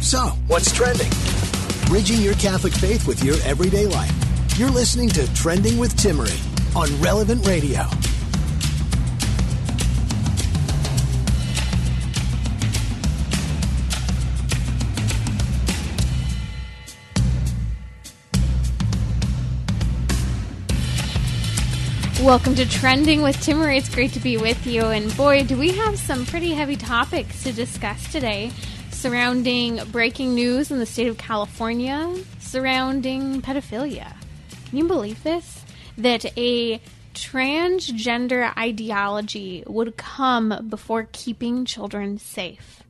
So, what's trending? Bridging your Catholic faith with your everyday life. You're listening to Trending with Timmery on Relevant Radio. Welcome to Trending with Timmery. It's great to be with you. And boy, do we have some pretty heavy topics to discuss today surrounding breaking news in the state of California surrounding pedophilia. Can you believe this? That a transgender ideology would come before keeping children safe.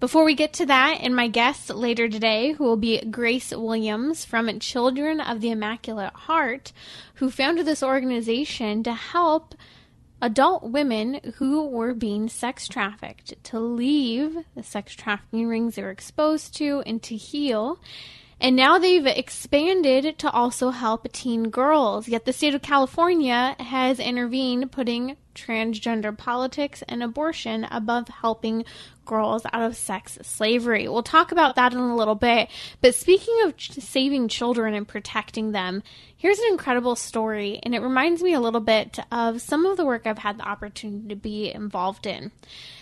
Before we get to that, and my guest later today, who will be Grace Williams from Children of the Immaculate Heart, who founded this organization to help adult women who were being sex trafficked to leave the sex trafficking rings they were exposed to and to heal. And now they've expanded to also help teen girls. Yet the state of California has intervened, putting transgender politics and abortion above helping girls out of sex slavery. We'll talk about that in a little bit. But speaking of saving children and protecting them, here's an incredible story, and it reminds me a little bit of some of the work I've had the opportunity to be involved in.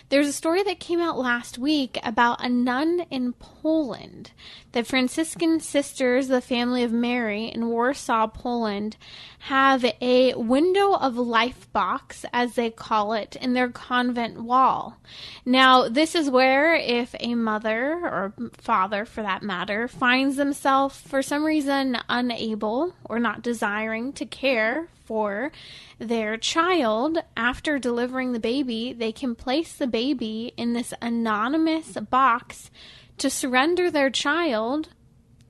There's a story that came out last week about a nun in Poland. The Franciscan Sisters, the family of Mary in Warsaw, Poland, have a window of life box, as they call it, in their convent wall. Now, this is where if a mother, or father for that matter, finds themselves for some reason unable or not desiring to care for their child after delivering the baby, they can place the baby in this anonymous box to surrender their child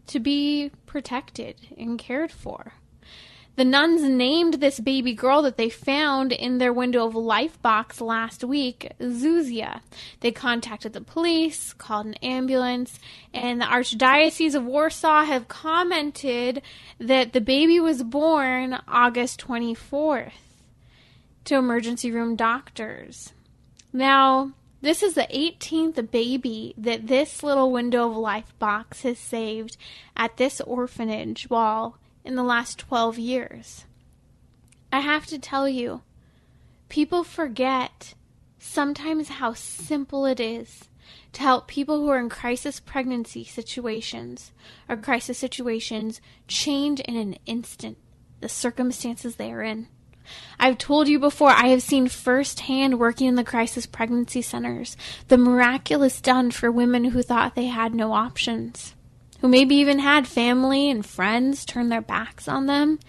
to be protected and cared for. The nuns named this baby girl that they found in their window of life box last week Zuzia. They contacted the police, called an ambulance, and the Archdiocese of Warsaw have commented that the baby was born August 24th to emergency room doctors. Now, this is the 18th baby that this little window of life box has saved at this orphanage wall in the last 12 years. I have to tell you, people forget sometimes how simple it is to help people who are in crisis pregnancy situations or crisis situations change in an instant the circumstances they are in. I've told you before, I have seen firsthand working in the crisis pregnancy centers the miraculous done for women who thought they had no options, who maybe even had family and friends turn their backs on them.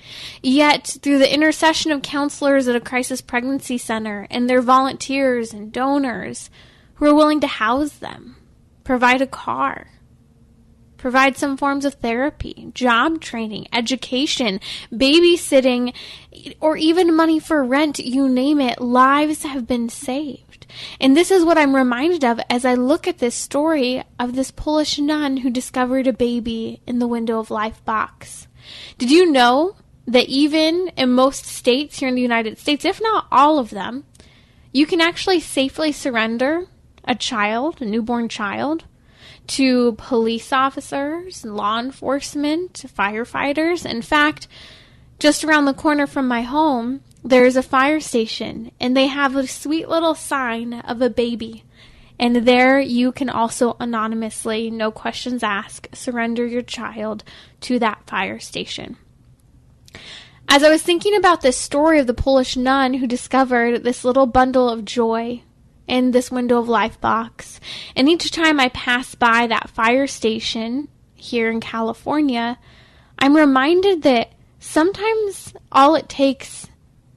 Yet, through the intercession of counselors at a crisis pregnancy center and their volunteers and donors who are willing to house them, provide a car, provide some forms of therapy, job training, education, babysitting, or even money for rent, you name it, lives have been saved. And this is what I'm reminded of as I look at this story of this Polish nun who discovered a baby in the window of life box. Did you know that even in most states here in the United States, if not all of them, you can actually safely surrender a child, a newborn child, to police officers, law enforcement, firefighters. In fact, just around the corner from my home, there is a fire station, and they have a sweet little sign of a baby. And there you can also anonymously, no questions asked, surrender your child to that fire station. As I was thinking about this story of the Polish nun who discovered this little bundle of joy in this window of life box, and each time I pass by that fire station here in California, I'm reminded that sometimes all it takes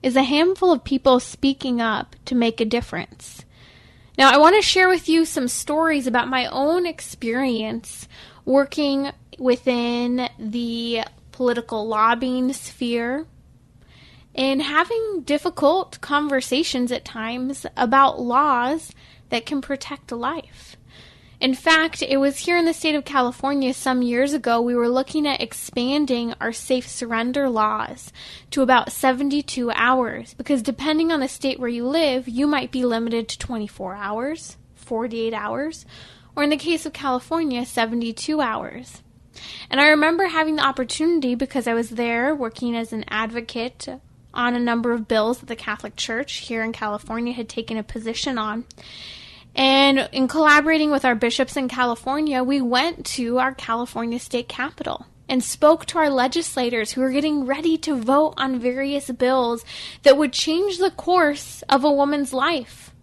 is a handful of people speaking up to make a difference. Now, I want to share with you some stories about my own experience working within the political lobbying sphere and having difficult conversations at times about laws that can protect life. In fact, it was here in the state of California some years ago, we were looking at expanding our safe surrender laws to about 72 hours, because depending on the state where you live, you might be limited to 24 hours, 48 hours, or in the case of California, 72 hours. And I remember having the opportunity, because I was there working as an advocate on a number of bills that the Catholic Church here in California had taken a position on. And in collaborating with our bishops in California, we went to our California state capitol and spoke to our legislators who were getting ready to vote on various bills that would change the course of a woman's life,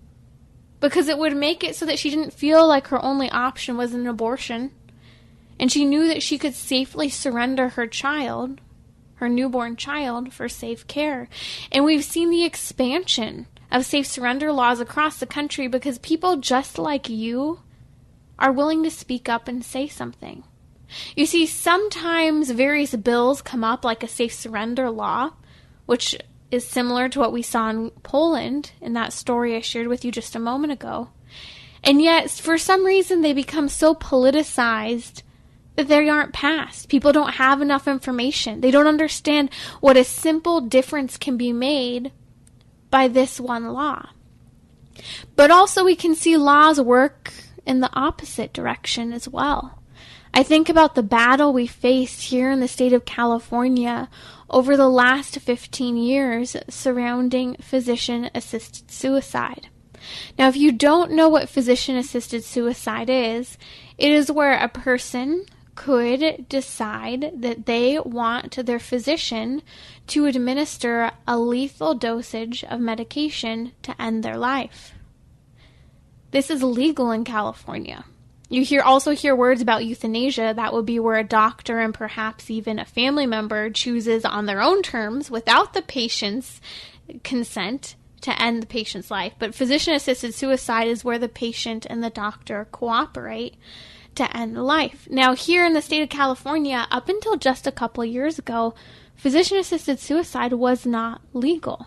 because it would make it so that she didn't feel like her only option was an abortion, and she knew that she could safely surrender her child, her newborn child, for safe care. And we've seen the expansion of safe surrender laws across the country because people just like you are willing to speak up and say something. You see, sometimes various bills come up, like a safe surrender law, which is similar to what we saw in Poland in that story I shared with you just a moment ago. And yet, for some reason, they become so politicized that they aren't passed. People don't have enough information. They don't understand what a simple difference can be made by this one law. But also we can see laws work in the opposite direction as well. I think about the battle we faced here in the state of California over the last 15 years surrounding physician-assisted suicide. Now, if you don't know what physician-assisted suicide is, it is where a person could decide that they want their physician to administer a lethal dosage of medication to end their life. This is legal in California. You also hear words about euthanasia. That would be where a doctor and perhaps even a family member chooses on their own terms, without the patient's consent, to end the patient's life. But physician-assisted suicide is where the patient and the doctor cooperate to end life. Now, here in the state of California, up until just a couple of years ago, physician-assisted suicide was not legal,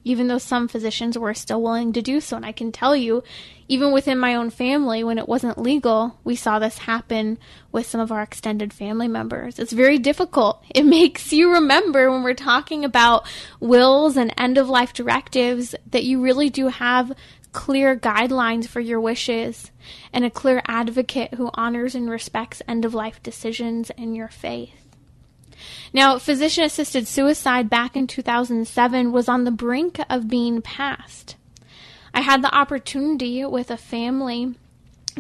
even though some physicians were still willing to do so. And I can tell you, even within my own family, when it wasn't legal, we saw this happen with some of our extended family members. It's very difficult. It makes you remember, when we're talking about wills and end-of-life directives, that you really do have clear guidelines for your wishes and a clear advocate who honors and respects end-of-life decisions and your faith. Now, physician-assisted suicide back in 2007 was on the brink of being passed. I had the opportunity with a family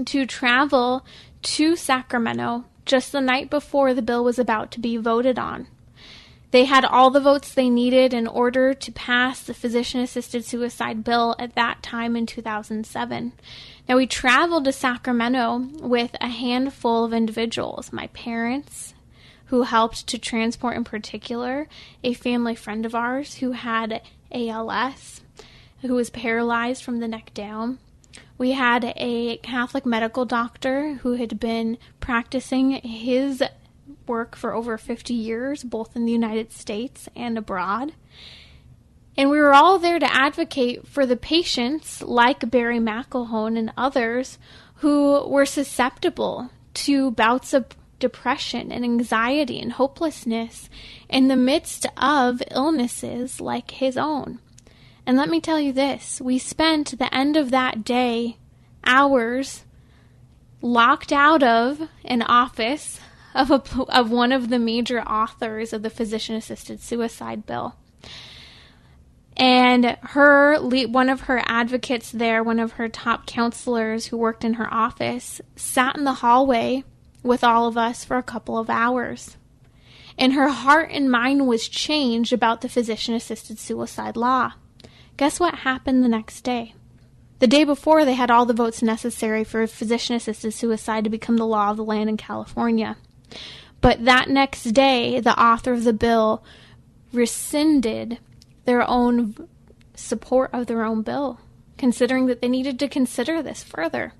to travel to Sacramento just the night before the bill was about to be voted on. They had all the votes they needed in order to pass the physician-assisted suicide bill at that time in 2007. Now, we traveled to Sacramento with a handful of individuals, my parents, who helped to transport, in particular, a family friend of ours who had ALS, who was paralyzed from the neck down. We had a Catholic medical doctor who had been practicing his work for over 50 years, both in the United States and abroad. And we were all there to advocate for the patients like Barry McElhone and others who were susceptible to bouts of depression and anxiety and hopelessness in the midst of illnesses like his own. And let me tell you this, we spent the end of that day hours locked out of an office of one of the major authors of the physician-assisted suicide bill. And one of her advocates there, one of her top counselors who worked in her office, sat in the hallway with all of us for a couple of hours. And her heart and mind was changed about the physician-assisted suicide law. Guess what happened the next day? The day before, they had all the votes necessary for physician-assisted suicide to become the law of the land in California. But that next day, the author of the bill rescinded their own support of their own bill, considering that they needed to consider this further.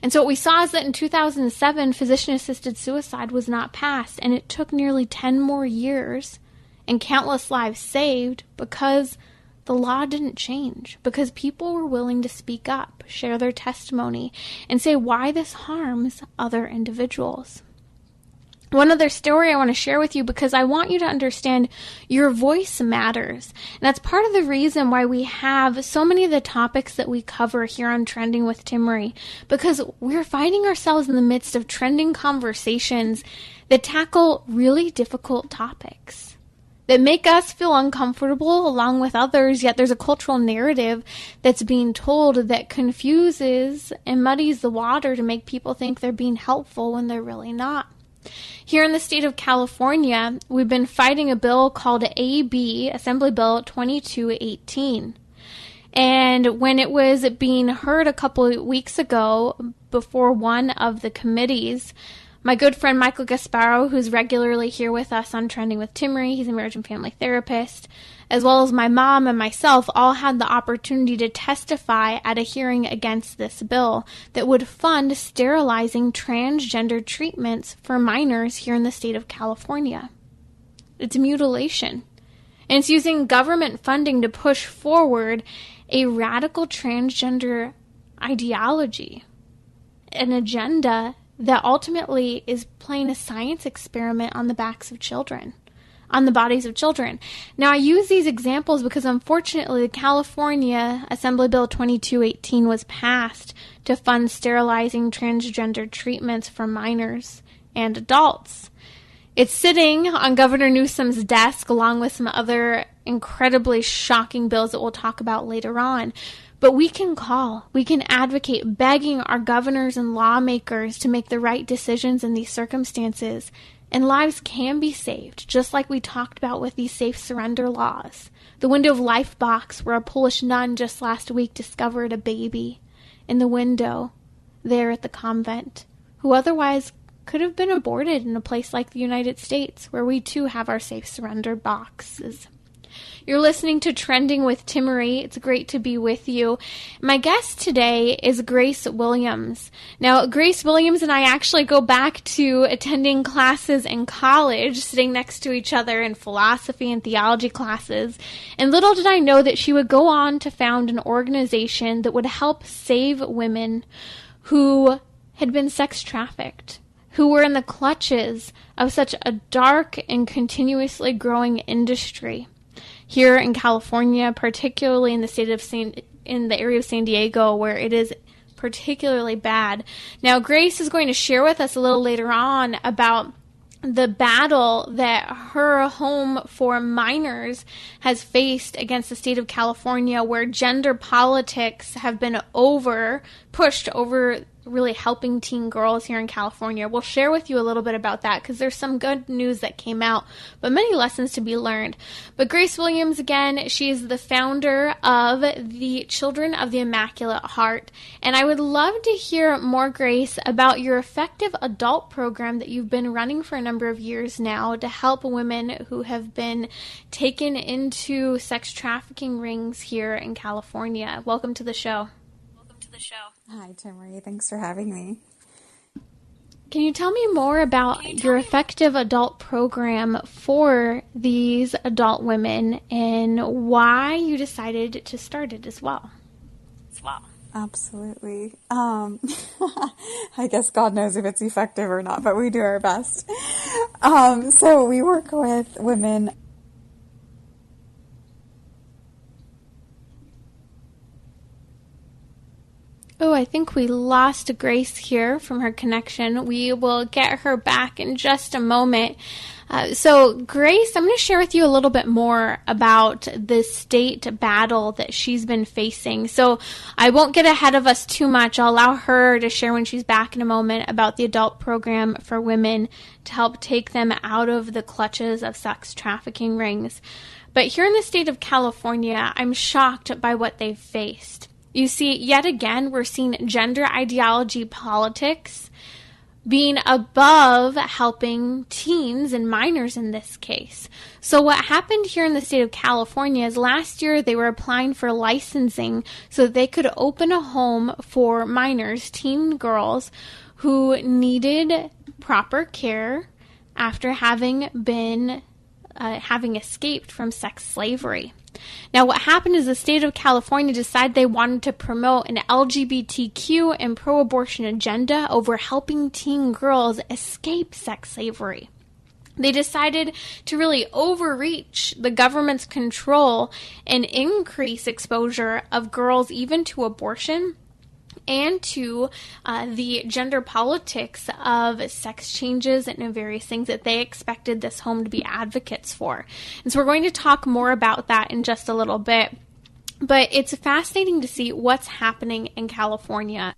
And so what we saw is that in 2007, physician-assisted suicide was not passed, and it took nearly 10 more years and countless lives saved because the law didn't change, because people were willing to speak up, share their testimony, and say why this harms other individuals. one other story I want to share with you, because I want you to understand your voice matters. And that's part of the reason why we have so many of the topics that we cover here on Trending with Timmery, because we're finding ourselves in the midst of trending conversations that tackle really difficult topics, that make us feel uncomfortable along with others, yet there's a cultural narrative that's being told that confuses and muddies the water to make people think they're being helpful when they're really not. Here in the state of California, we've been fighting a bill called AB, Assembly Bill 2218. And when it was being heard a couple of weeks ago before one of the committees, my good friend Michael Gasparo, who's regularly here with us on Trending with Timmery, he's a marriage and family therapist, as well as my mom and myself, all had the opportunity to testify at a hearing against this bill that would fund sterilizing transgender treatments for minors here in the state of California. It's mutilation. And it's using government funding to push forward a radical transgender ideology, an agenda that ultimately is playing a science experiment on the backs of children, on the bodies of children. Now, I use these examples because, unfortunately, the California Assembly Bill 2218 was passed to fund sterilizing transgender treatments for minors and adults. It's sitting on Governor Newsom's desk along with some other incredibly shocking bills that we'll talk about later on. But we can advocate, begging our governors and lawmakers to make the right decisions in these circumstances. And lives can be saved, just like we talked about with these safe surrender laws. The Window of Life box, where a Polish nun just last week discovered a baby in the window there at the convent, who otherwise could have been aborted in a place like the United States, where we too have our safe surrender boxes. You're listening to Trending with Timmery. It's great to be with you. My guest today is Grace Williams. Now, Grace Williams and I actually go back to attending classes in college, sitting next to each other in philosophy and theology classes. And little did I know that she would go on to found an organization that would help save women who had been sex trafficked, who were in the clutches of such a dark and continuously growing industry. Here in California, particularly in the area of San Diego, where it is particularly bad. Now, Grace is going to share with us a little later on about the battle that her home for minors has faced against the state of California, where gender politics have been pushed over really helping teen girls here in California. We'll share with you a little bit about that because there's some good news that came out, but many lessons to be learned. But Grace Williams, again, she's the founder of the Children of the Immaculate Heart. And I would love to hear more, Grace, about your effective adult program that you've been running for a number of years now to help women who have been taken into sex trafficking rings here in California. Welcome to the show. Hi, Timmery. Thanks for having me. Can you tell me more about your effective adult program for these adult women and why you decided to start it as well? Absolutely. I guess God knows if it's effective or not, but we do our best. So we work with women. Oh, I think we lost Grace here from her connection. We will get her back in just a moment. So, Grace, I'm going to share with you a little bit more about the state battle that she's been facing. So, I won't get ahead of us too much. I'll allow her to share when she's back in a moment about the adult program for women to help take them out of the clutches of sex trafficking rings. But here in the state of California, I'm shocked by what they've faced. You see, yet again, we're seeing gender ideology politics being above helping teens and minors in this case. So what happened here in the state of California is last year they were applying for licensing so that they could open a home for minors, teen girls, who needed proper care after having escaped from sex slavery. Now, what happened is the state of California decided they wanted to promote an LGBTQ and pro-abortion agenda over helping teen girls escape sex slavery. They decided to really overreach the government's control and increase exposure of girls even to abortion and to the gender politics of sex changes and various things that they expected this home to be advocates for. And so we're going to talk more about that in just a little bit. But it's fascinating to see what's happening in California.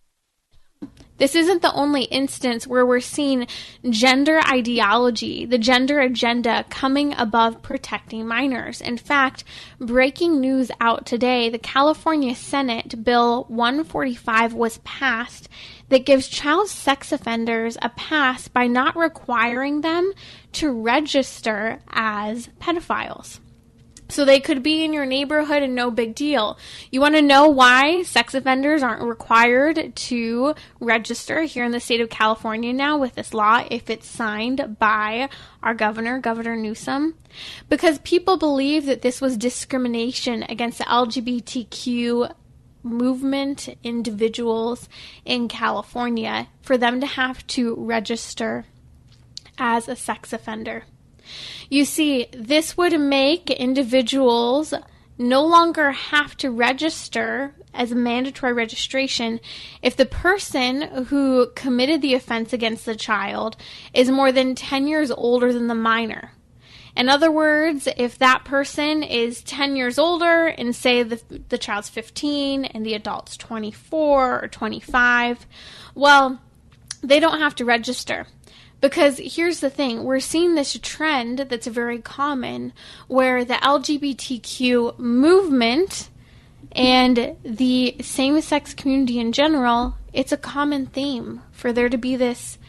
This isn't the only instance where we're seeing gender ideology, the gender agenda, coming above protecting minors. In fact, breaking news out today, the California Senate Bill 145 was passed that gives child sex offenders a pass by not requiring them to register as pedophiles. So they could be in your neighborhood and no big deal. You want to know why sex offenders aren't required to register here in the state of California now with this law if it's signed by our governor, Governor Newsom? Because people believe that this was discrimination against the LGBTQ movement, individuals in California, for them to have to register as a sex offender. You see, this would make individuals no longer have to register as a mandatory registration if the person who committed the offense against the child is more than 10 years older than the minor. In other words, if that person is 10 years older and say the child's 15 and the adult's 24 or 25, well, they don't have to register. Because here's the thing, we're seeing this trend that's very common where the LGBTQ movement and the same-sex community in general, it's a common theme for there to be this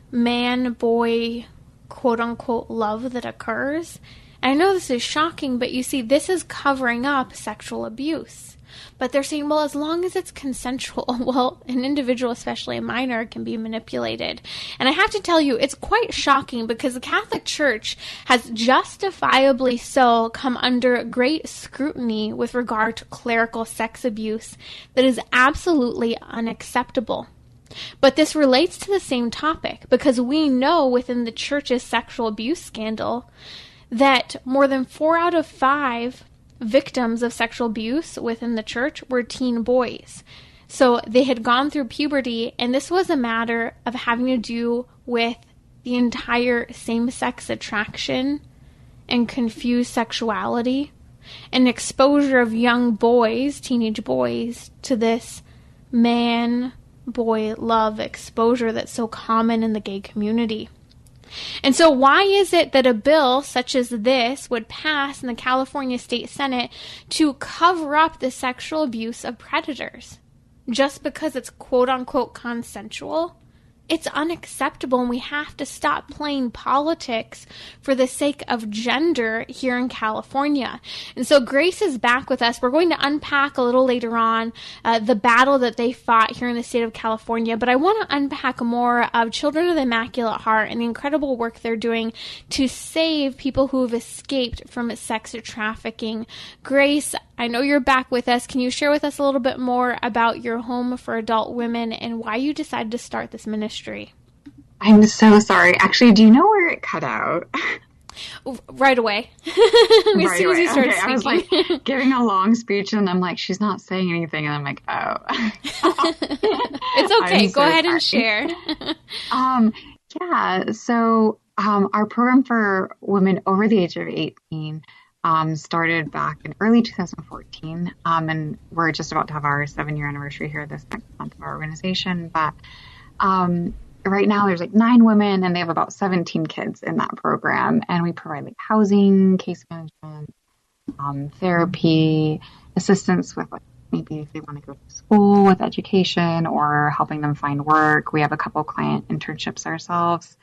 man-boy, quote-unquote, love that occurs. And I know this is shocking, but you see, this is covering up sexual abuse. But they're saying, well, as long as it's consensual, well, an individual, especially a minor, can be manipulated. And I have to tell you, it's quite shocking because the Catholic Church has justifiably so come under great scrutiny with regard to clerical sex abuse that is absolutely unacceptable. But this relates to the same topic because we know within the church's sexual abuse scandal that more than 4 out of 5 victims of sexual abuse within the church were teen boys. So they had gone through puberty, and this was a matter of having to do with the entire same-sex attraction and confused sexuality and exposure of young boys, teenage boys, to this man-boy love exposure that's so common in the gay community. And so why is it that a bill such as this would pass in the California State Senate to cover up the sexual abuse of predators? Just because it's quote-unquote consensual? It's unacceptable, and we have to stop playing politics for the sake of gender here in California. And so Grace is back with us. We're going to unpack a little later on the battle that they fought here in the state of California, but I want to unpack more of Children of the Immaculate Heart and the incredible work they're doing to save people who have escaped from sex trafficking. Grace, I know you're back with us. Can you share with us a little bit more about your home for adult women and why you decided to start this ministry? I'm so sorry. Actually, do you know where it cut out? Right away. As soon as you started speaking. I was like giving a long speech and I'm like, she's not saying anything. And I'm like, oh. It's okay. Go ahead and share. So our program for women over the age of 18 started back in early 2014, and we're just about to have our 7-year anniversary here this next month of our organization. But right now there's like 9 women, and they have about 17 kids in that program, and we provide like housing, case management, therapy, assistance with like maybe if they want to go to school with education or helping them find work. We have a couple client internships ourselves,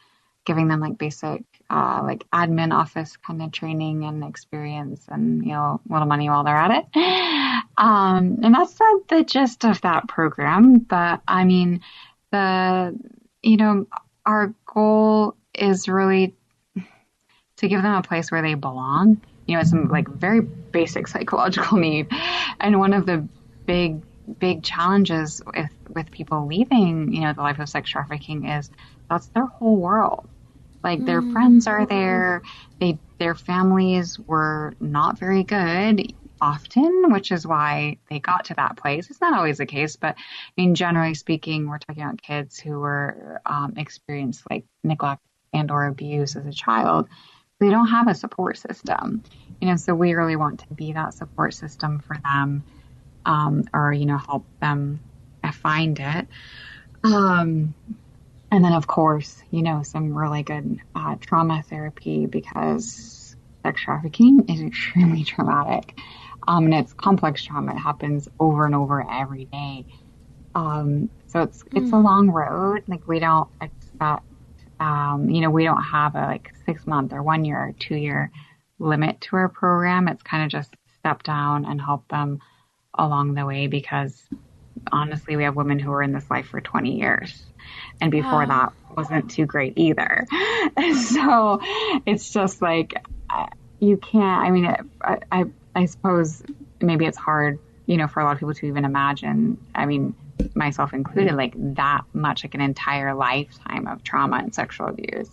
giving them like basic like admin office kind of training and experience and, you know, a little money while they're at it. And that's the gist of that program. But I mean, our goal is really to give them a place where they belong. it's some like very basic psychological need. And one of the big challenges with people leaving, the life of sex trafficking is that's their whole world. Like their friends are there. Their families were not very good often, which is why they got to that place. It's not always the case, but generally speaking, we're talking about kids who were experienced like neglect and or abuse as a child. They don't have a support system, so we really want to be that support system for them, or help them find it. And then, of course, some really good trauma therapy, because sex trafficking is extremely traumatic. And it's complex trauma. It happens over and over every day. So it's a long road. Like we don't expect, we don't have a 6-month or 1 year or 2 year limit to our program. It's kind of just step down and help them along the way, because honestly, we have women who are in this life for 20 years. And before that wasn't too great either. So it's just like, you can't, I suppose maybe it's hard, for a lot of people to even imagine, myself included, like that much, like an entire lifetime of trauma and sexual abuse.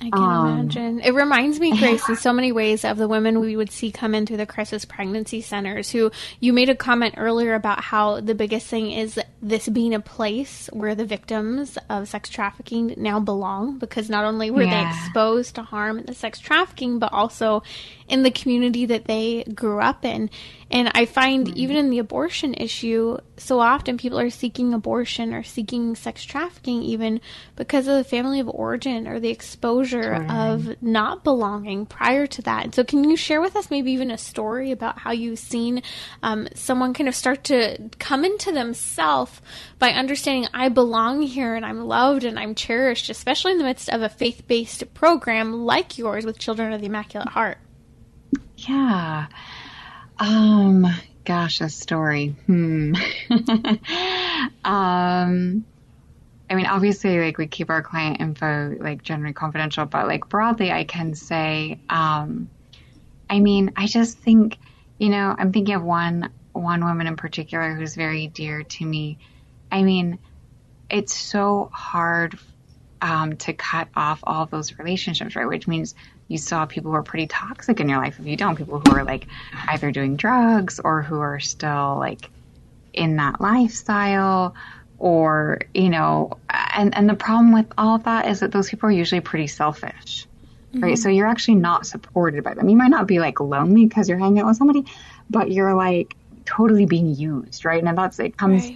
I can imagine. It reminds me, Grace, in so many ways of the women we would see come in through the crisis pregnancy centers, who you made a comment earlier about how the biggest thing is this being a place where the victims of sex trafficking now belong, because not only were they exposed to harm in the sex trafficking, but also in the community that they grew up in. And I find even in the abortion issue, so often people are seeking abortion or seeking sex trafficking even because of the family of origin or the exposure of not belonging prior to that. And so can you share with us maybe even a story about how you've seen someone kind of start to come into themselves by understanding I belong here and I'm loved and I'm cherished, especially in the midst of a faith-based program like yours with Children of the Immaculate Heart? Yeah. Gosh, a story. Obviously, we keep our client info, generally confidential, but, broadly, I can say, I just think, I'm thinking of one woman in particular who's very dear to me. It's so hard, to cut off all those relationships, right? Which means you still have people who are pretty toxic in your life if you don't. People who are either doing drugs or who are still in that lifestyle, or, and the problem with all of that is that those people are usually pretty selfish, right? So you're actually not supported by them. You might not be lonely because you're hanging out with somebody, but you're totally being used, right? And it comes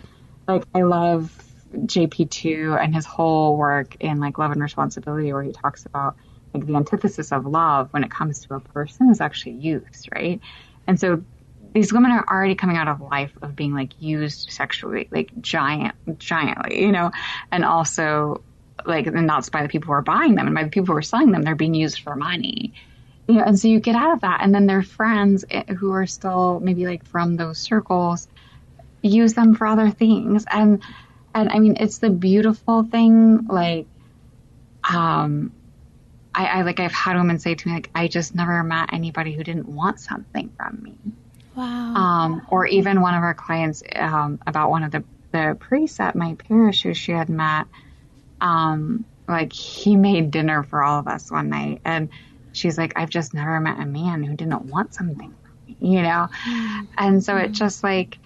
I love JP2 and his whole work in Love and Responsibility, where he talks about the antithesis of love when it comes to a person is actually use, right? And so these women are already coming out of life of being used sexually, giantly, and also and that's by the people who are buying them and by the people who are selling them. They're being used for money, and so you get out of that, and then their friends who are still maybe from those circles use them for other things, and it's the beautiful thing. I've had women say to me, I just never met anybody who didn't want something from me. Wow. Or even one of our clients, about one of the priests at my parish who she had met, he made dinner for all of us one night, and she's I've just never met a man who didn't want something from me, And so it just that's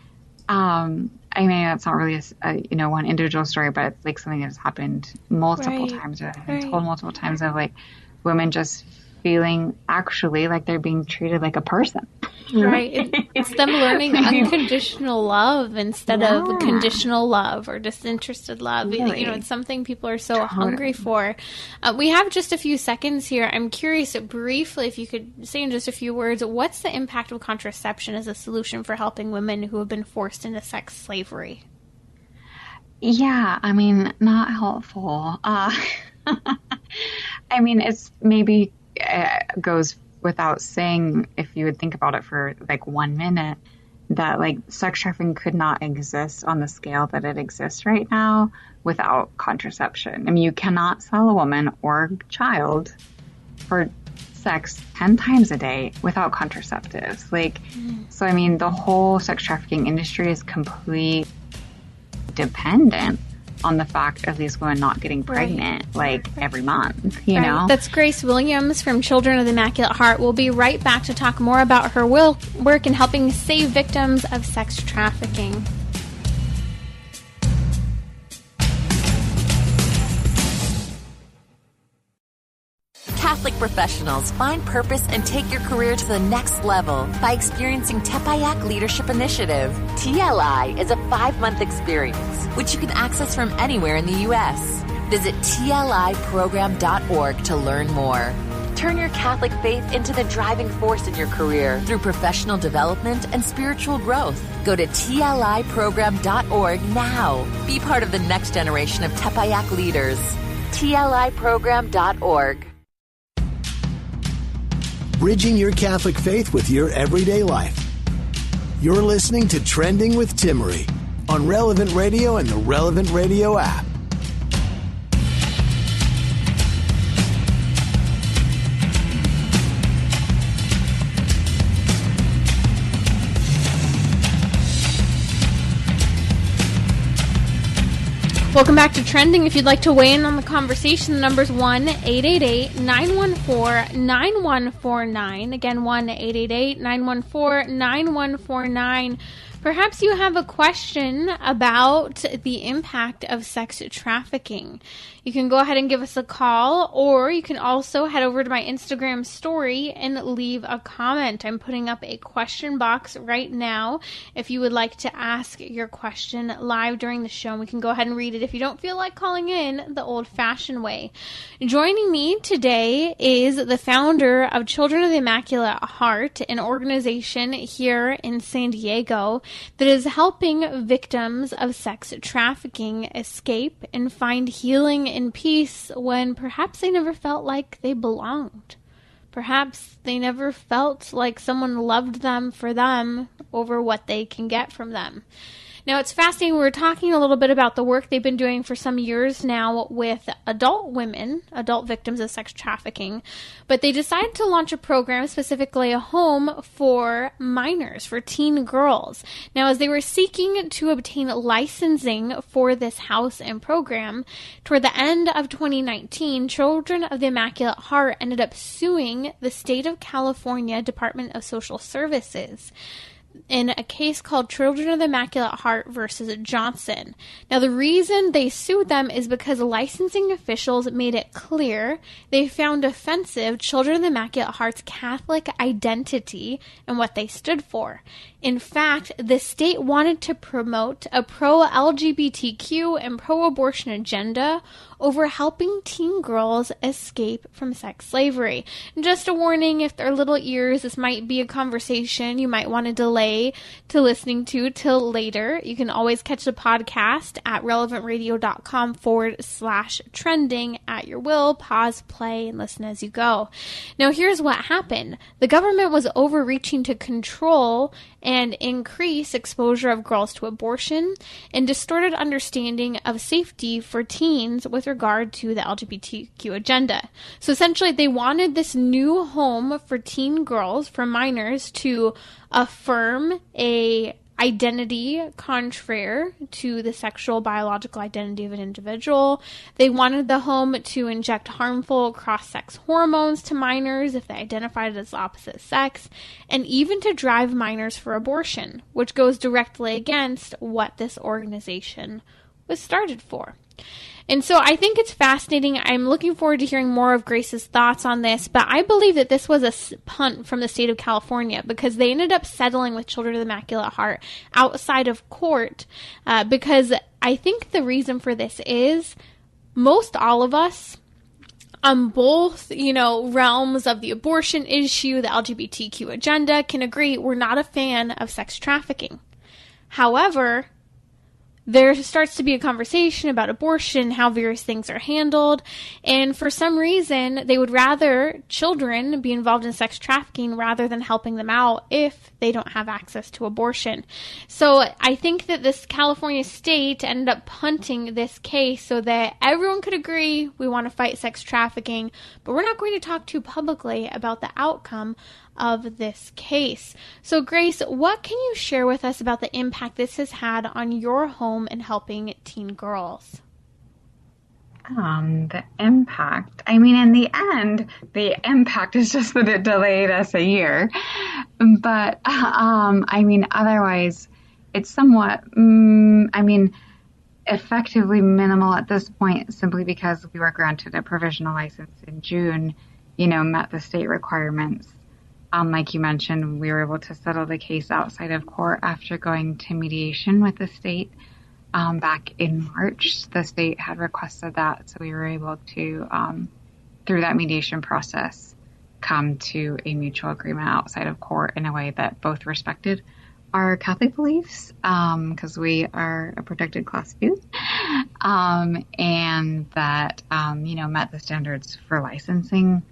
not really a one individual story, but it's something that's happened multiple times, or been told multiple times, of women just feeling actually they're being treated like a person. Right. It's them learning unconditional love instead of conditional love or disinterested love. Really? It's something people are so hungry for. We have just a few seconds here. I'm curious, briefly, if you could say in just a few words, what's the impact of contraception as a solution for helping women who have been forced into sex slavery? Yeah, not helpful. It's maybe goes without saying, if you would think about it for 1 minute, that sex trafficking could not exist on the scale that it exists right now without contraception. You cannot sell a woman or child for sex 10 times a day without contraceptives. Like, so I mean, the whole sex trafficking industry is completely dependent on the fact of these women not getting pregnant like every month, you know? That's Grace Williams from Children of the Immaculate Heart. We'll be right back to talk more about her work in helping save victims of sex trafficking. Catholic professionals find purpose and take your career to the next level by experiencing Tepeyac Leadership Initiative. TLI is a 5-month experience, which you can access from anywhere in the U.S. Visit tliprogram.org to learn more. Turn your Catholic faith into the driving force in your career through professional development and spiritual growth. Go to tliprogram.org now. Be part of the next generation of Tepeyac leaders. tliprogram.org. Bridging your Catholic faith with your everyday life. You're listening to Trending with Timmery on Relevant Radio and the Relevant Radio app. Welcome back to Trending. If you'd like to weigh in on the conversation, the number's 1-888-914-9149. Again, 1-888-914-9149. Perhaps you have a question about the impact of sex trafficking. You can go ahead and give us a call, or you can also head over to my Instagram story and leave a comment. I'm putting up a question box right now if you would like to ask your question live during the show. We can go ahead and read it if you don't feel like calling in the old-fashioned way. Joining me today is the founder of Children of the Immaculate Heart, an organization here in San Diego that is helping victims of sex trafficking escape and find healing and peace when perhaps they never felt like they belonged. Perhaps they never felt like someone loved them for them over what they can get from them. Now, it's fascinating. We were talking a little bit about the work they've been doing for some years now with adult women, adult victims of sex trafficking, but they decided to launch a program, specifically a home for minors, for teen girls. Now, as they were seeking to obtain licensing for this house and program, toward the end of 2019, Children of the Immaculate Heart ended up suing the state of California Department of Social Services in a case called Children of the Immaculate Heart versus Johnson. Now, the reason they sued them is because licensing officials made it clear they found offensive Children of the Immaculate Heart's Catholic identity and what they stood for. In fact, the state wanted to promote a pro-LGBTQ and pro-abortion agenda over helping teen girls escape from sex slavery. And just a warning, if they're little ears, this might be a conversation you might want to delay to listening to till later. You can always catch the podcast at relevantradio.com/trending at your will. Pause, play, and listen as you go. Now, here's what happened. The government was overreaching to control and increase exposure of girls to abortion and distorted understanding of safety for teens with regard to the LGBTQ agenda. So essentially, they wanted this new home for teen girls, for minors, to affirm a identity contrary to the sexual biological identity of an individual. They wanted the home to inject harmful cross-sex hormones to minors if they identified as the opposite sex, and even to drive minors for abortion, which goes directly against what this organization was started for. And so I think it's fascinating. I'm looking forward to hearing more of Grace's thoughts on this, but I believe that this was a punt from the state of California because they ended up settling with Children of the Immaculate Heart outside of court because I think the reason for this is most all of us on both, realms of the abortion issue, the LGBTQ agenda, can agree we're not a fan of sex trafficking. However, there starts to be a conversation about abortion, how various things are handled, and for some reason, they would rather children be involved in sex trafficking rather than helping them out if they don't have access to abortion. So I think that this California state ended up punting this case so that everyone could agree we want to fight sex trafficking, but we're not going to talk too publicly about the outcome of this case. So Grace, what can you share with us about the impact this has had on your home and helping teen girls? The impact. I mean, in the end, the impact is just that it delayed us a year. But, I mean, otherwise, it's somewhat, effectively minimal at this point, simply because we were granted a provisional license in June, met the state requirements. Like you mentioned, we were able to settle the case outside of court after going to mediation with the state back in March. The state had requested that, so we were able to, through that mediation process, come to a mutual agreement outside of court in a way that both respected our Catholic beliefs, because we are a protected class 2, and that, met the standards for licensing.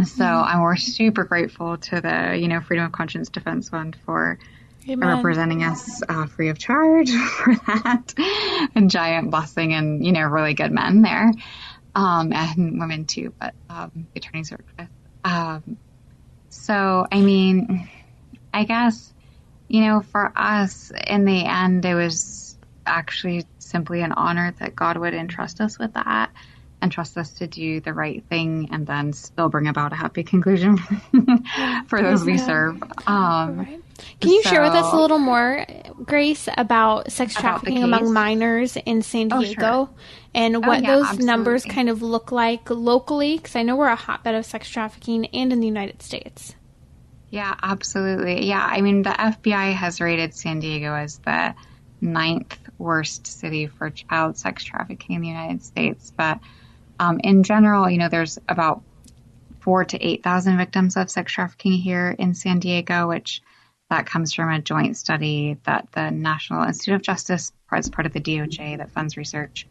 So we're super grateful to the, Freedom of Conscience Defense Fund for representing us free of charge for that. A giant blessing, and, really good men there, and women too, but attorneys work with. So, I mean, I guess, for us, in the end, it was actually simply an honor that God would entrust us with that and trust us to do the right thing and then still bring about a happy conclusion for those we serve. Right. Can you share with us a little more, Grace, about sex trafficking among minors in San Diego and what those numbers kind of look like locally? Because I know we're a hotbed of sex trafficking and in the United States. Yeah, absolutely. Yeah, I mean, the FBI has rated San Diego as the 9th worst city for child sex trafficking in the United States. But in general, there's about 4,000 to 8,000 victims of sex trafficking here in San Diego, which that comes from a joint study that the National Institute of Justice, as part of the DOJ that funds research,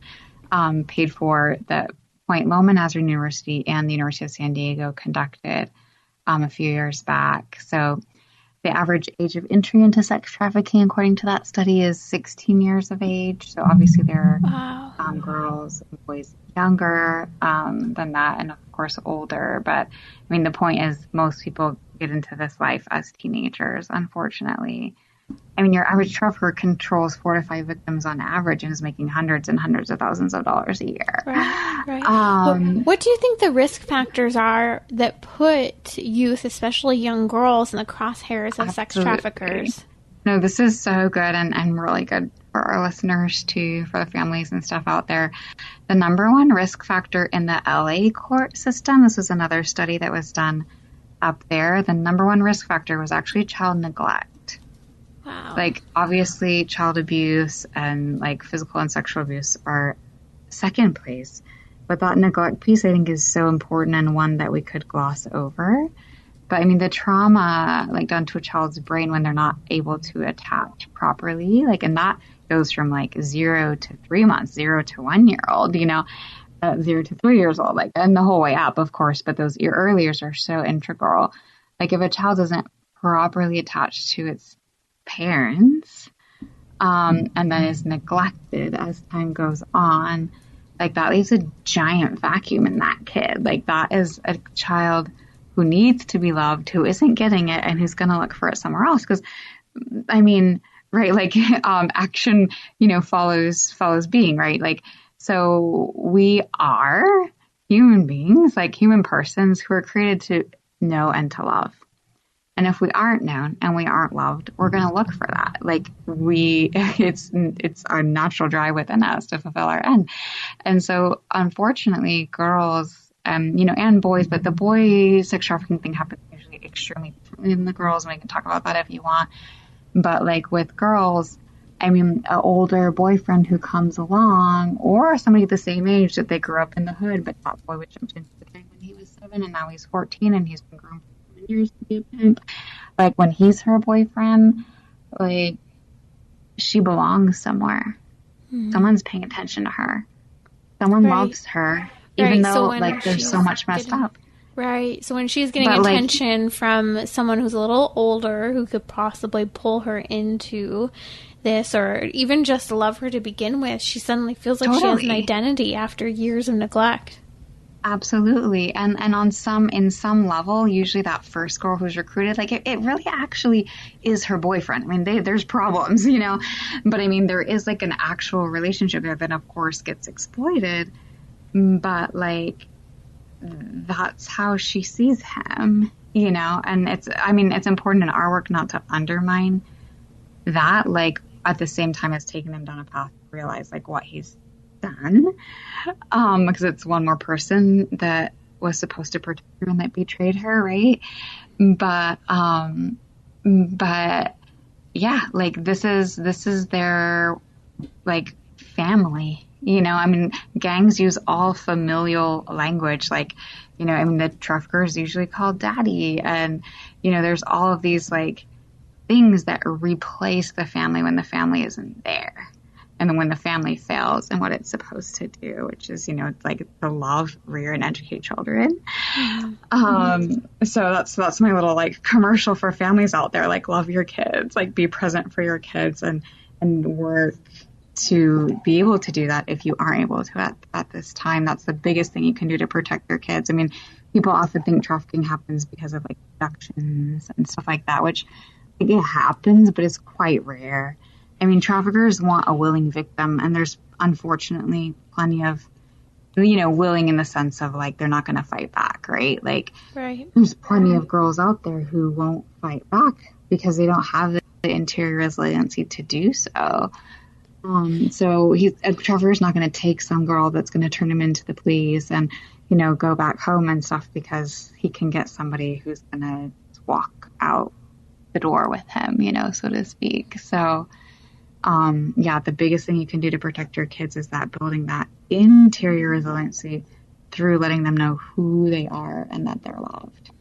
paid for, that Point Loma Nazarene University and the University of San Diego conducted a few years back. So the average age of entry into sex trafficking, according to that study, is 16 years of age. So obviously there are girls and boys younger than that, and of course older. But I mean, the point is most people get into this life as teenagers, unfortunately. I mean, your average trafficker controls 4 to 5 victims on average and is making hundreds and hundreds of thousands of dollars a year. Right. What do you think the risk factors are that put youth, especially young girls, in the crosshairs of sex traffickers? No, this is so good and really good for our listeners too, for the families and stuff out there. The number one risk factor in the LA court system, this was another study that was done up there, the number one risk factor was actually child neglect. Wow. Like, obviously, child abuse and, like, physical and sexual abuse are second place. But that neglect piece, I think, is so important and one that we could gloss over. But, I mean, the trauma, like, done to a child's brain when they're not able to attach properly, like, and that goes from, like, 0 to 3 months, 0 to 1 year old, 0 to 3 years old, like, and the whole way up, of course. But those early years are so integral. Like, if a child isn't properly attached to its parents, and then is neglected as time goes on, like, that leaves a giant vacuum in that kid. Like, that is a child who needs to be loved, who isn't getting it, and who's going to look for it somewhere else. Because, I mean, right, like, action, follows being, right? Like, so we are human beings, like human persons who are created to know and to love. And if we aren't known and we aren't loved, we're going to look for that. Like, it's our natural drive within us to fulfill our end. And so, unfortunately, girls, and boys, but the boy sex trafficking thing happens usually extremely differently than the girls, and we can talk about that if you want. But, like, with girls, I mean, an older boyfriend who comes along, or somebody the same age that they grew up in the hood, but that boy jumped into the gang when he was 7, and now he's 14, and he's been groomed years to be a pimp. Like, when he's her boyfriend, like, she belongs somewhere. Someone's paying attention to her. Someone loves her, even though like there's so much messed up. Right. So when she's getting attention from someone who's a little older, who could possibly pull her into this, or even just love her to begin with, she suddenly feels like she has an identity after years of neglect. Absolutely. And in some level, usually that first girl who's recruited, like it really actually is her boyfriend. I mean, there's problems, you know, but I mean, there is like an actual relationship there that of course gets exploited, but like, that's how she sees him, you know, and it's important in our work not to undermine that, like at the same time as taking him down a path to realize like what he's done, because it's one more person that was supposed to protect her and that betrayed her, right? But yeah, like this is their like family. You know, I mean, gangs use all familial language. Like, you know, I mean, the trafficker is usually called daddy. And, you know, there's all of these, like, things that replace the family when the family isn't there. And then when the family fails and what it's supposed to do, which is, you know, it's like to love, rear, and educate children. So that's my little, like, commercial for families out there. Like, love your kids. Like, be present for your kids and work to be able to do that if you aren't able to at this time. That's the biggest thing you can do to protect your kids. I mean, people often think trafficking happens because of like abductions and stuff like that, which like, it happens, but it's quite rare. I mean, traffickers want a willing victim, and there's unfortunately plenty of, you know, willing in the sense of like they're not going to fight back, right? Like, there's plenty of girls out there who won't fight back because they don't have the interior resiliency to do so. So a trafficker's not going to take some girl that's going to turn him into the police and, you know, go back home and stuff because he can get somebody who's going to walk out the door with him, you know, so to speak. So, yeah, the biggest thing you can do to protect your kids is that building that interior resiliency through letting them know who they are and that they're loved.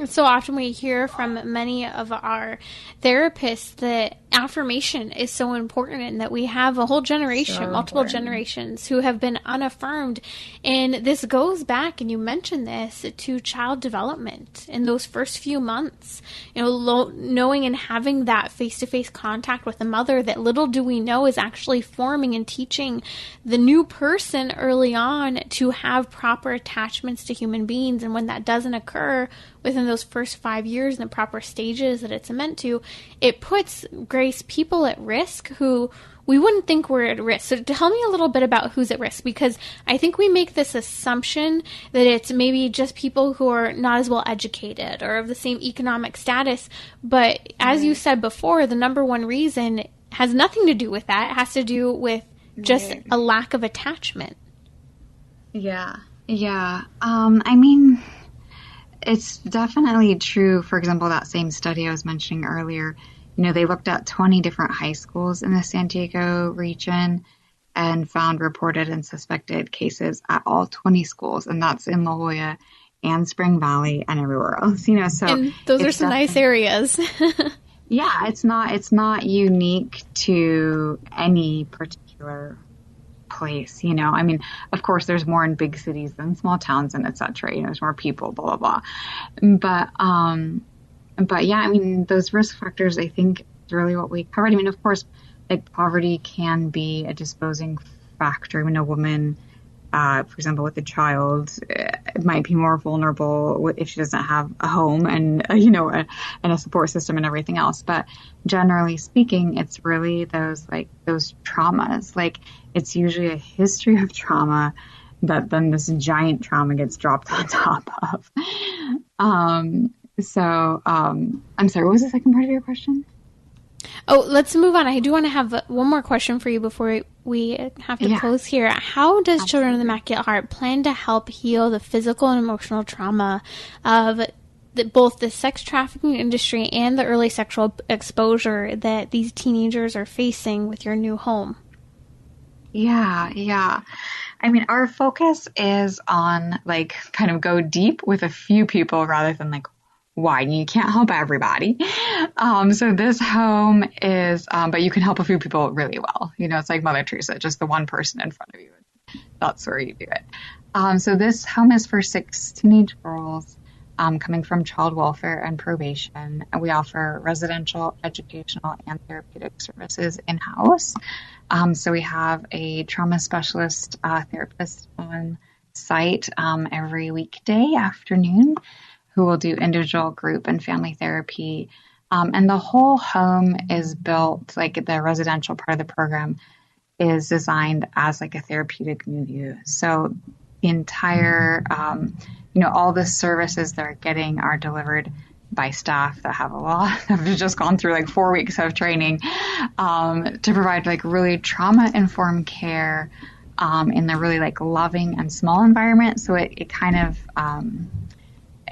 So often we hear from many of our therapists that affirmation is so important and that we have a whole generation, multiple generations who have been unaffirmed. And this goes back, and you mentioned this, to child development in those first few months. You know, knowing and having that face-to-face contact with a mother that little do we know is actually forming and teaching the new person early on to have proper attachments to human beings. And when that doesn't occur within those first 5 years in the proper stages that it's meant to, it puts, Grace, people at risk who we wouldn't think were at risk. So tell me a little bit about who's at risk, because I think we make this assumption that it's maybe just people who are not as well educated or of the same economic status. But as you said before, the number one reason has nothing to do with that. It has to do with just a lack of attachment. Yeah. I mean, it's definitely true. For example, that same study I was mentioning earlier, you know, they looked at 20 different high schools in the San Diego region and found reported and suspected cases at all 20 schools. And that's in La Jolla and Spring Valley and everywhere else, you know, so. And those are some nice areas. Yeah, it's not unique to any particular place, you know. I mean, of course, there's more in big cities than small towns and et cetera. You know, there's more people, blah, blah, blah. But yeah, I mean, those risk factors, I think, is really what we covered. I mean, of course, like poverty can be a disposing factor. I mean, a woman, for example, with a child, might be more vulnerable if she doesn't have a home and, you know, and a support system and everything else. But generally speaking, it's really those traumas. Like, it's usually a history of trauma that then this giant trauma gets dropped on top of. I'm sorry, what was the second part of your question? Oh, let's move on. I do want to have one more question for you before we have to close here. How does Children of the Immaculate Heart plan to help heal the physical and emotional trauma of both the sex trafficking industry and the early sexual exposure that these teenagers are facing with your new home? Yeah. I mean, our focus is on like kind of go deep with a few people rather than like wide. You can't help everybody. So this home is, but you can help a few people really well. It's like Mother Teresa, just the one person in front of you. That's where you do it. So this home is for 6 teenage girls coming from child welfare and probation. And we offer residential, educational, and therapeutic services in-house. So we have a trauma specialist therapist on site every weekday afternoon who will do individual, group, and family therapy. And the whole home is built, like the residential part of the program is designed as like a therapeutic milieu. So the entire, all the services they're getting are delivered by staff that have just gone through like 4 weeks of training to provide like really trauma-informed care in the really like loving and small environment. So it kind of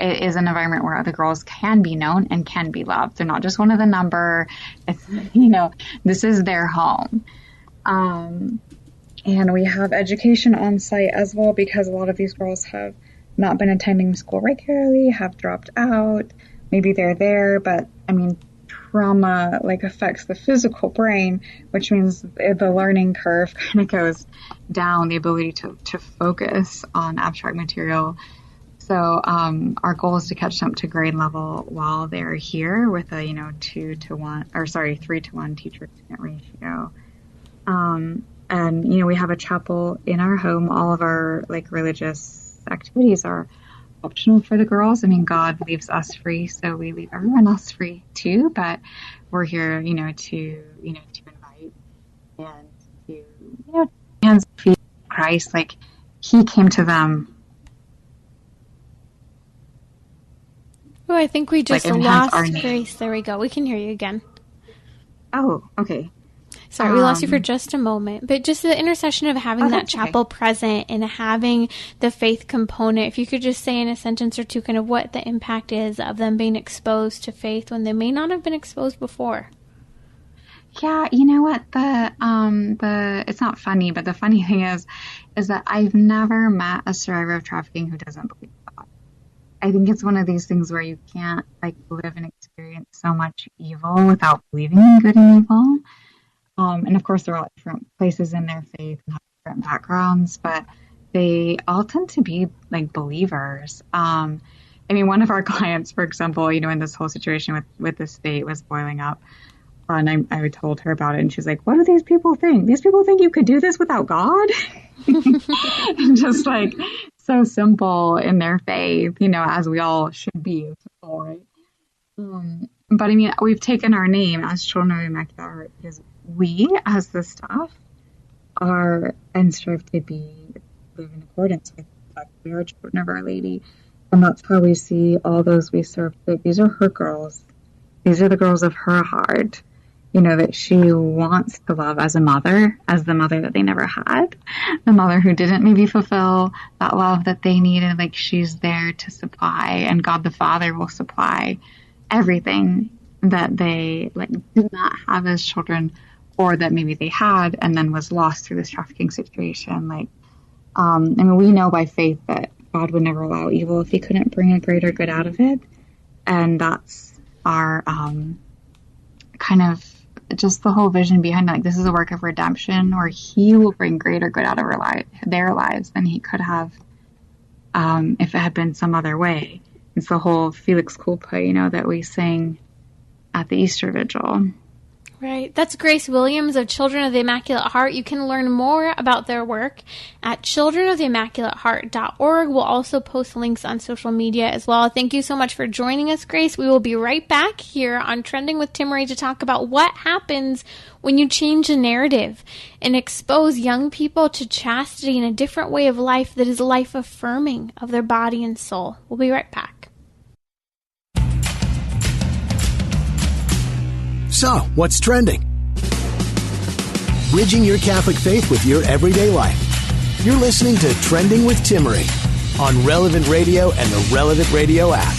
it is an environment where other girls can be known and can be loved. They're not just one of the number. It's, this is their home. And we have education on site as well, because a lot of these girls have not been attending school regularly, have dropped out. Maybe they're there, but trauma like affects the physical brain, which means the learning curve kind of goes down, the ability to focus on abstract material. So our goal is to catch them up to grade level while they're here with a 3-to-1 teacher-student ratio. And we have a chapel in our home. All of our like religious activities are optional for the girls. God leaves us free, so we leave everyone else free too. But we're here, to invite and to hands feed Christ. Like He came to them. Oh, I think we just lost Grace. There we go. We can hear you again. Oh, okay. Sorry, we lost you for just a moment. But just the intercession of having that chapel present and having the faith component, if you could just say in a sentence or two kind of what the impact is of them being exposed to faith when they may not have been exposed before. Yeah, you know what? It's not funny, but the funny thing is that I've never met a survivor of trafficking who doesn't believe God. I think it's one of these things where you can't like live and experience so much evil without believing in good and evil. And of course, they're all at different places in their faith and have different backgrounds, but they all tend to be like believers. One of our clients, for example, in this whole situation with the state was boiling up, and I told her about it, and she's like, "What do these people think? These people think you could do this without God?" Just like so simple in their faith, as we all should be, right? But we've taken our name as Children of the Immaculate Heart because we, as the staff, are and strive to live in accordance with the fact that we are children of Our Lady. And that's how we see all those we serve. These are her girls. These are the girls of her heart, that she wants to love as a mother, as the mother that they never had, the mother who didn't maybe fulfill that love that they needed. Like she's there to supply, and God the Father will supply everything that they did not have as children, or that maybe they had and then was lost through this trafficking situation. We know by faith that God would never allow evil if He couldn't bring a greater good out of it, and that's our kind of just the whole vision behind it. This is a work of redemption, where He will bring greater good out of their lives than He could have if it had been some other way. It's the whole Felix Culpa, that we sing at the Easter Vigil. Right. That's Grace Williams of Children of the Immaculate Heart. You can learn more about their work at childrenoftheimmaculateheart.org. We'll also post links on social media as well. Thank you so much for joining us, Grace. We will be right back here on Trending with Timmerie to talk about what happens when you change the narrative and expose young people to chastity in a different way of life that is life-affirming of their body and soul. We'll be right back. So, what's trending? Bridging your Catholic faith with your everyday life. You're listening to Trending with Timmerie on Relevant Radio and the Relevant Radio app.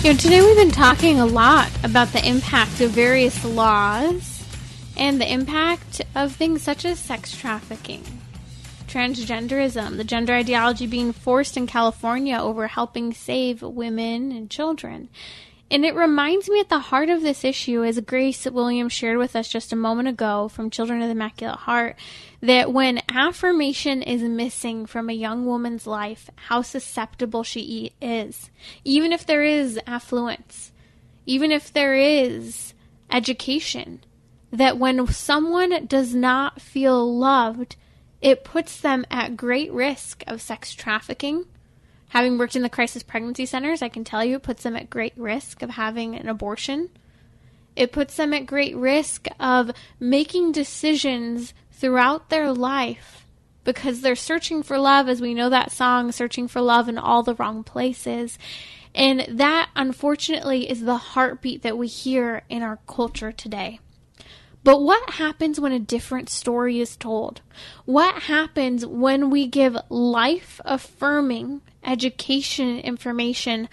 Today we've been talking a lot about the impact of various laws and the impact of things such as sex trafficking, transgenderism, the gender ideology being forced in California over helping save women and children. And it reminds me at the heart of this issue, as Grace Williams shared with us just a moment ago from Children of the Immaculate Heart, that when affirmation is missing from a young woman's life, how susceptible she is. Even if there is affluence, even if there is education, that when someone does not feel loved, it puts them at great risk of sex trafficking. Having worked in the crisis pregnancy centers, I can tell you it puts them at great risk of having an abortion. It puts them at great risk of making decisions throughout their life because they're searching for love, as we know that song, searching for love in all the wrong places. And that, unfortunately, is the heartbeat that we hear in our culture today. But what happens when a different story is told? What happens when we give life-affirming education information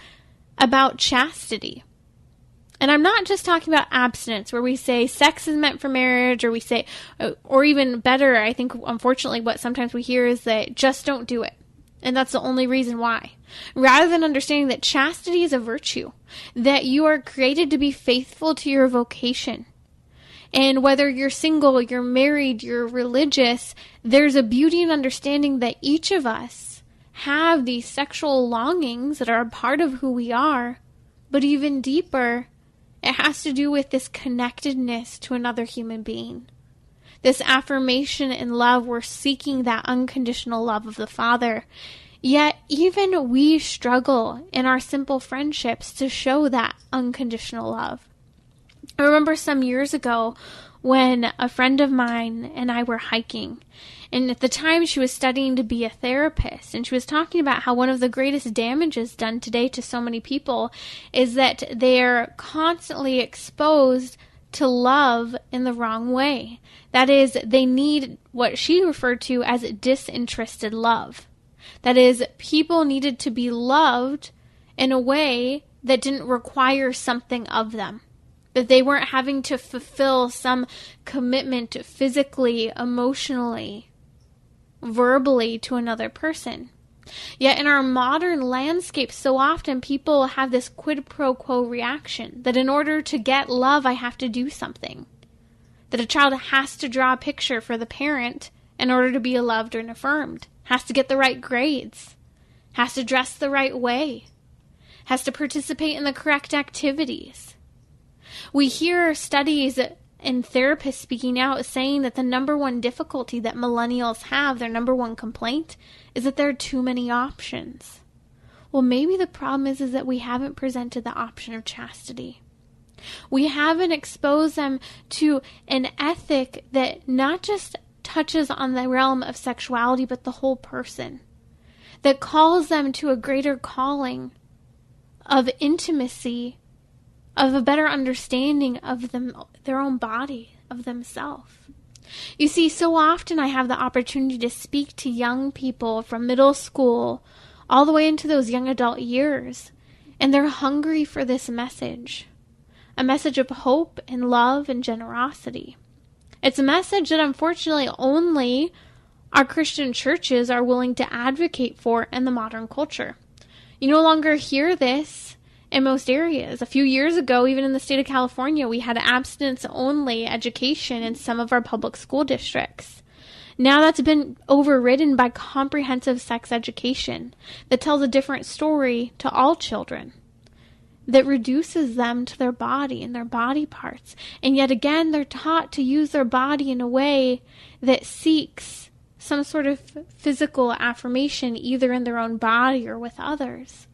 about chastity? And I'm not just talking about abstinence, where we say sex is meant for marriage, or we say, or even better, I think, unfortunately, what sometimes we hear is that just don't do it. And that's the only reason why. Rather than understanding that chastity is a virtue, that you are created to be faithful to your vocation. And whether you're single, you're married, you're religious, there's a beauty in understanding that each of us have these sexual longings that are a part of who we are. But even deeper, it has to do with this connectedness to another human being. This affirmation and love, we're seeking that unconditional love of the Father. Yet even we struggle in our simple friendships to show that unconditional love. I remember some years ago when a friend of mine and I were hiking, and at the time she was studying to be a therapist, and she was talking about how one of the greatest damages done today to so many people is that they're constantly exposed to love in the wrong way. That is, they need what she referred to as disinterested love. That is, people needed to be loved in a way that didn't require something of them. That they weren't having to fulfill some commitment physically, emotionally, verbally to another person. Yet in our modern landscape, so often people have this quid pro quo reaction that in order to get love, I have to do something. That a child has to draw a picture for the parent in order to be loved and affirmed. Has to get the right grades. Has to dress the right way. Has to participate in the correct activities. We hear studies and therapists speaking out saying that the number one difficulty that millennials have, their number one complaint, is that there are too many options. Well, maybe the problem is that we haven't presented the option of chastity. We haven't exposed them to an ethic that not just touches on the realm of sexuality, but the whole person. That calls them to a greater calling of intimacy, of a better understanding of them, their own body, of themselves. You see, so often I have the opportunity to speak to young people from middle school all the way into those young adult years, and they're hungry for this message. A message of hope and love and generosity. It's a message that unfortunately only our Christian churches are willing to advocate for in the modern culture. You no longer hear this in most areas. A few years ago, even in the state of California, we had abstinence-only education in some of our public school districts. Now that's been overridden by comprehensive sex education that tells a different story to all children, that reduces them to their body and their body parts. And yet again, they're taught to use their body in a way that seeks some sort of physical affirmation, either in their own body or with others.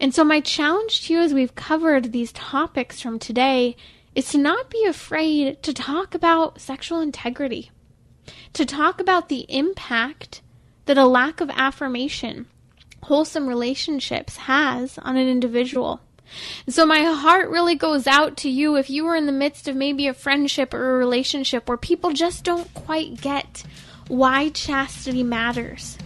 And so my challenge to you as we've covered these topics from today is to not be afraid to talk about sexual integrity, to talk about the impact that a lack of affirmation, wholesome relationships has on an individual. And so my heart really goes out to you if you are in the midst of maybe a friendship or a relationship where people just don't quite get why chastity matters.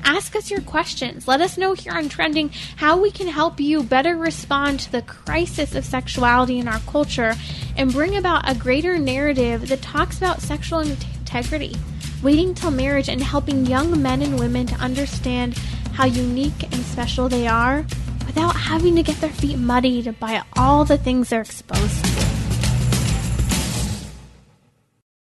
Ask us your questions. Let us know here on Trending how we can help you better respond to the crisis of sexuality in our culture and bring about a greater narrative that talks about sexual integrity, waiting till marriage and helping young men and women to understand how unique and special they are without having to get their feet muddied by all the things they're exposed to.